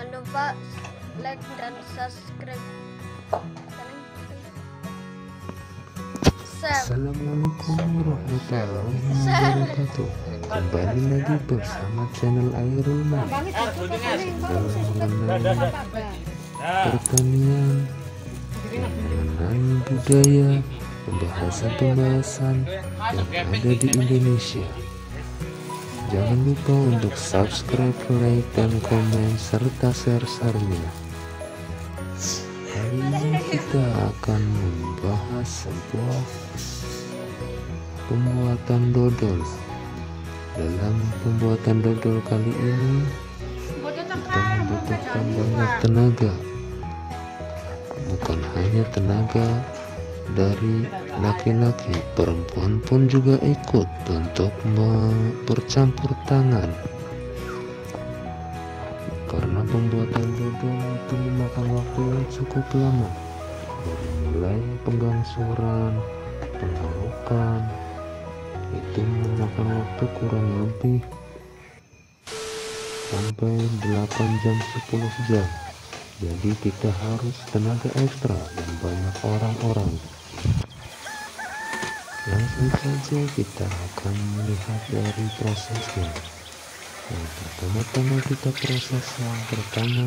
Jangan lupa like dan subscribe. Assalamualaikum warahmatullahi wabarakatuh. Kembali lagi bersama channel Airul Man dalam mengenai pertanian, mengenai budaya, pembahasan-pembahasan yang ada di Indonesia. Jangan lupa untuk subscribe, like, dan komen serta share-nya. Hari ini kita akan membahas sebuah pembuatan dodol. Dalam pembuatan dodol kali ini kita membutuhkan banyak tenaga, bukan hanya tenaga dari laki-laki, perempuan pun juga ikut untuk bercampur tangan, karena pembuatan dodol itu memakan waktu yang cukup lama, dari mulai penggangsuran, pengharukan, itu memakan waktu kurang lebih sampai 8 jam 10 jam. Jadi kita harus tenaga ekstra dan banyak orang-orang. Langsung saja kita akan melihat dari prosesnya. Yang pertama-tama kita proses yang pertama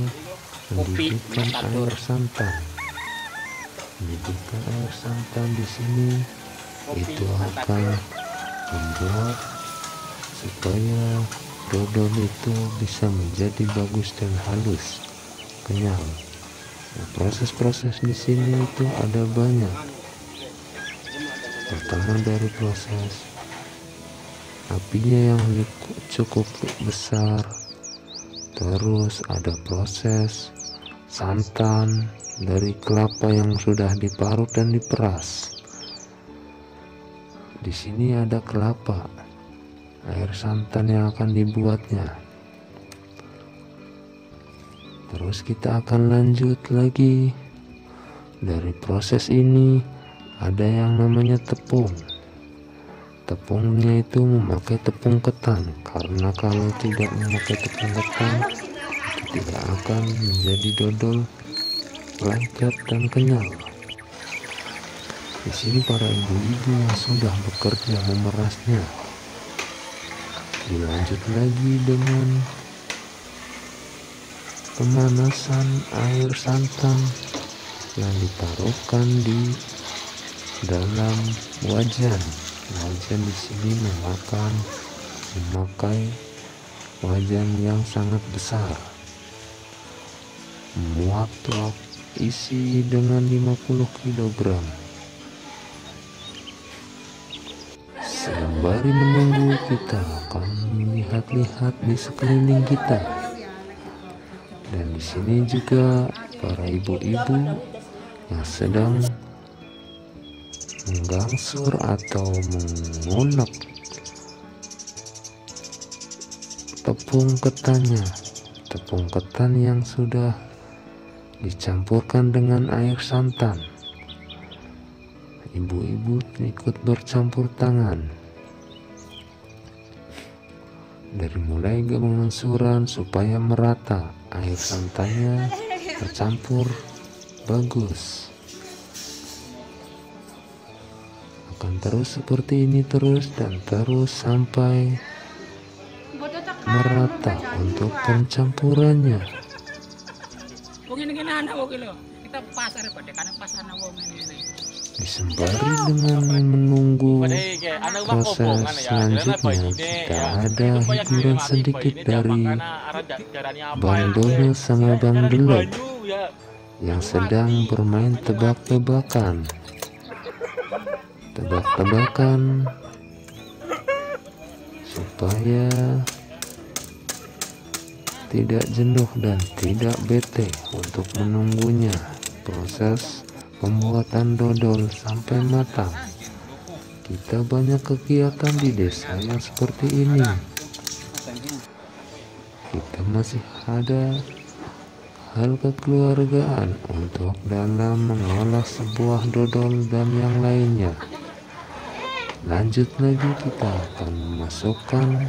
mendidihkan air santan. Mendidihkan air santan di sini itu akan membuat supaya dodol itu bisa menjadi bagus dan halus, kenyal. Nah, proses-proses di sini itu ada banyak. Pertama dari proses apinya yang cukup besar, terus ada proses santan dari kelapa yang sudah diparut dan diperas. Di sini ada kelapa, air santan yang akan dibuatnya. Terus kita akan lanjut lagi. Dari proses ini ada yang namanya tepung. Tepungnya itu memakai tepung ketan, karena kalau tidak memakai tepung ketan itu tidak akan menjadi dodol lengket dan kenyal. Di sini para ibu-ibu yang sudah bekerja memerasnya. Dilanjut lagi dengan pemanasan air santan yang ditaruhkan di dalam wajan. Wajan di sini memakai wajan yang sangat besar, muat isi dengan 50 kg. Sembari menunggu, kita akan melihat-lihat di sekeliling kita. Dan di sini juga para ibu-ibu yang sedang menggangsur atau mengunek tepung ketannya. Tepung ketan yang sudah dicampurkan dengan air santan. Ibu-ibu ikut bercampur tangan. Dari mulai pengangsuran supaya merata, air santannya tercampur bagus. Akan terus seperti ini terus dan terus sampai merata untuk pencampurannya. Disembari dengan menunggu proses selanjutnya, kita ada hiburan sedikit dari Bang Dono sama Bang Delok yang sedang bermain tebak-tebakan supaya tidak jenuh dan tidak bete untuk menunggunya proses pembuatan dodol sampai matang. Kita banyak kegiatan di desa yang seperti ini. Kita masih ada hal kekeluargaan untuk dalam mengolah sebuah dodol dan yang lainnya. Lanjut lagi, kita akan memasukkan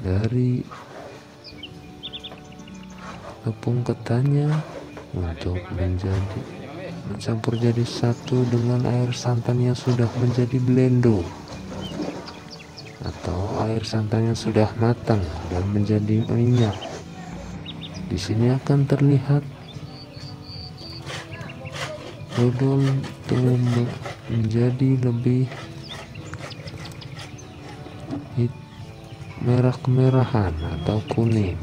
dari tepung ketannya untuk mencampur jadi satu dengan air santan yang sudah menjadi blendo atau air santan yang sudah matang dan menjadi minyak. Di sini akan terlihat dodol itu menjadi lebih merah kemerahan atau kuning.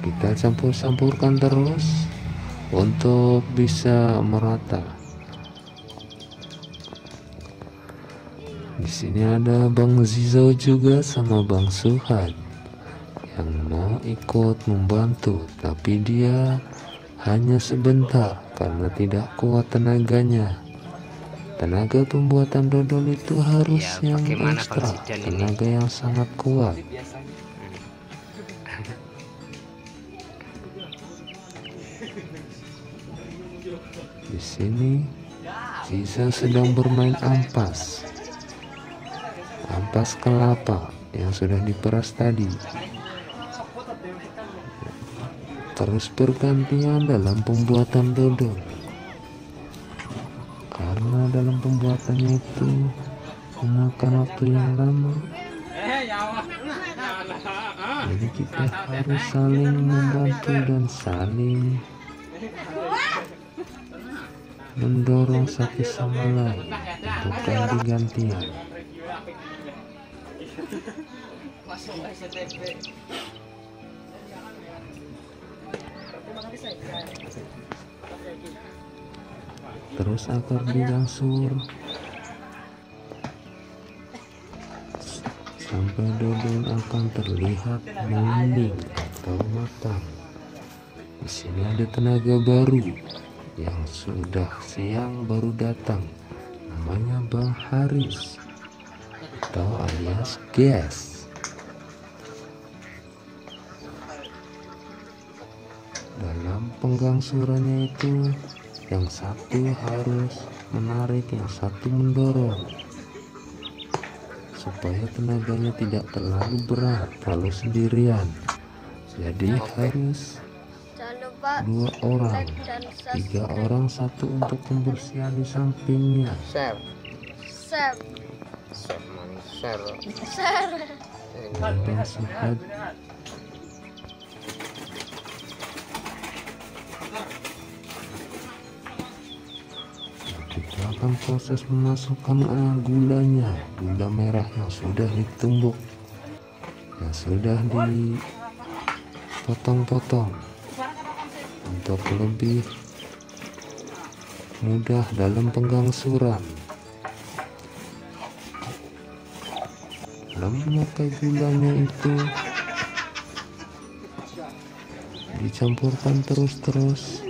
Kita campur-campurkan terus untuk bisa merata. Di sini ada Bang Zizo juga sama Bang Suhad yang mau ikut membantu, tapi dia hanya sebentar karena tidak kuat tenaganya. Tenaga pembuatan dodol itu harus yang ekstra, tenaga yang sangat kuat. Di sini Ziza sedang bermain ampas kelapa yang sudah diperas tadi. Terus bergantian dalam pembuatan dodol, karena dalam pembuatannya itu memakan waktu yang lama. Jadi kita harus saling membantu dan saling mendorong satu sama lain untuk ganti-gantian. Terus akan digangsur sampai dodol akan terlihat mending atau matang. Di sini ada tenaga baru yang sudah siang baru datang, namanya Bang Haris atau alias Gas. Dalam penggangsurannya itu, yang satu harus menarik, yang satu mendorong, supaya tenaganya tidak terlalu berat kalau sendirian. Jadi harus dua orang, tiga orang, satu untuk pembersihan di sampingnya. Bang Suhad kita akan proses memasukkan gulanya, gula merah yang sudah ditumbuk, yang sudah dipotong-potong untuk lebih mudah dalam penggangsuran. Dalam memakai gulanya itu dicampurkan terus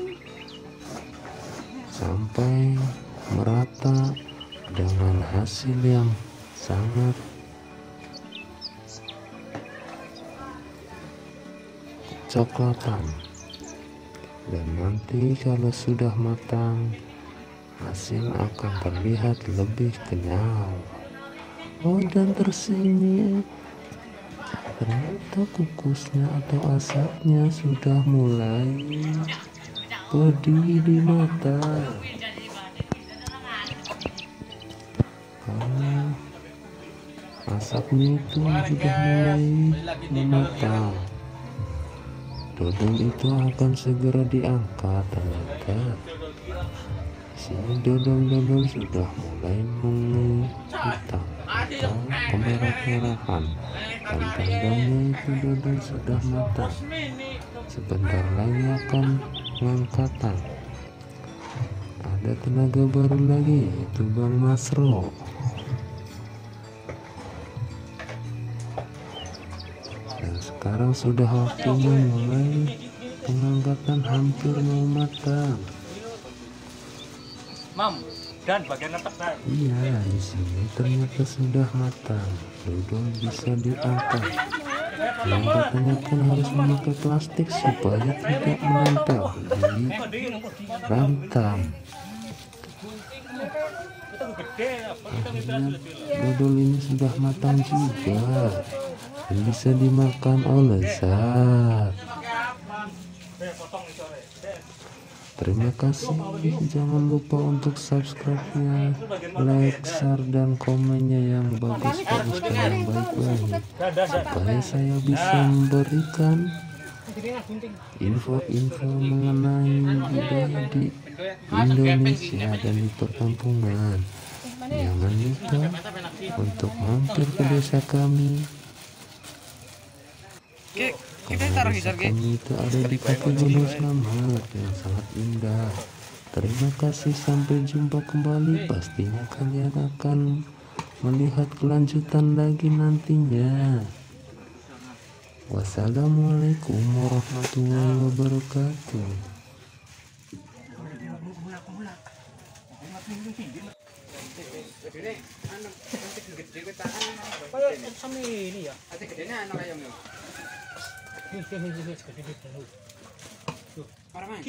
sampai merata dengan hasil yang sangat coklatan. Dan nanti kalau sudah matang, hasil akan terlihat lebih kenyal. Oh, dan tersini ternyata kukusnya atau asapnya sudah mulai pedih di mata. Karena asapnya itu sudah mulai mematang, dodol itu akan segera diangkat. Ternyata sini dodol sudah mulai menghitam atau kemerah-merahan, dan tandanya itu dodol sudah matang. Sebentar lagi akan pengangkatan. Ada tenaga baru lagi, yaitu Bang Masro. Dan sekarang sudah waktunya mulai pengangkatan, hampir mau matang. Dan bagian atas saya. Iya, di sini ternyata sudah matang. Dodol bisa diangkat. Pengangkatannya pun harus memakai plastik supaya tidak menempel di rantam. Akhirnya dodol ini sudah matang juga dan bisa dimakan oleh lezat. Terima kasih, jangan lupa untuk subscribe-nya, like, share, dan komennya yang bagus-bagus dan yang baik-baik, supaya saya bisa memberikan info-info mengenai budaya di Indonesia dan di perkampungan. Jangan lupa untuk mampir ke desa kami. Karena desa kami itu ada di kaki Gunung Slamet yang sangat indah. Terima kasih, sampai jumpa kembali. Pastinya kalian akan melihat kelanjutan lagi nantinya. Wassalamualaikum warahmatullahi wabarakatuh. Para man,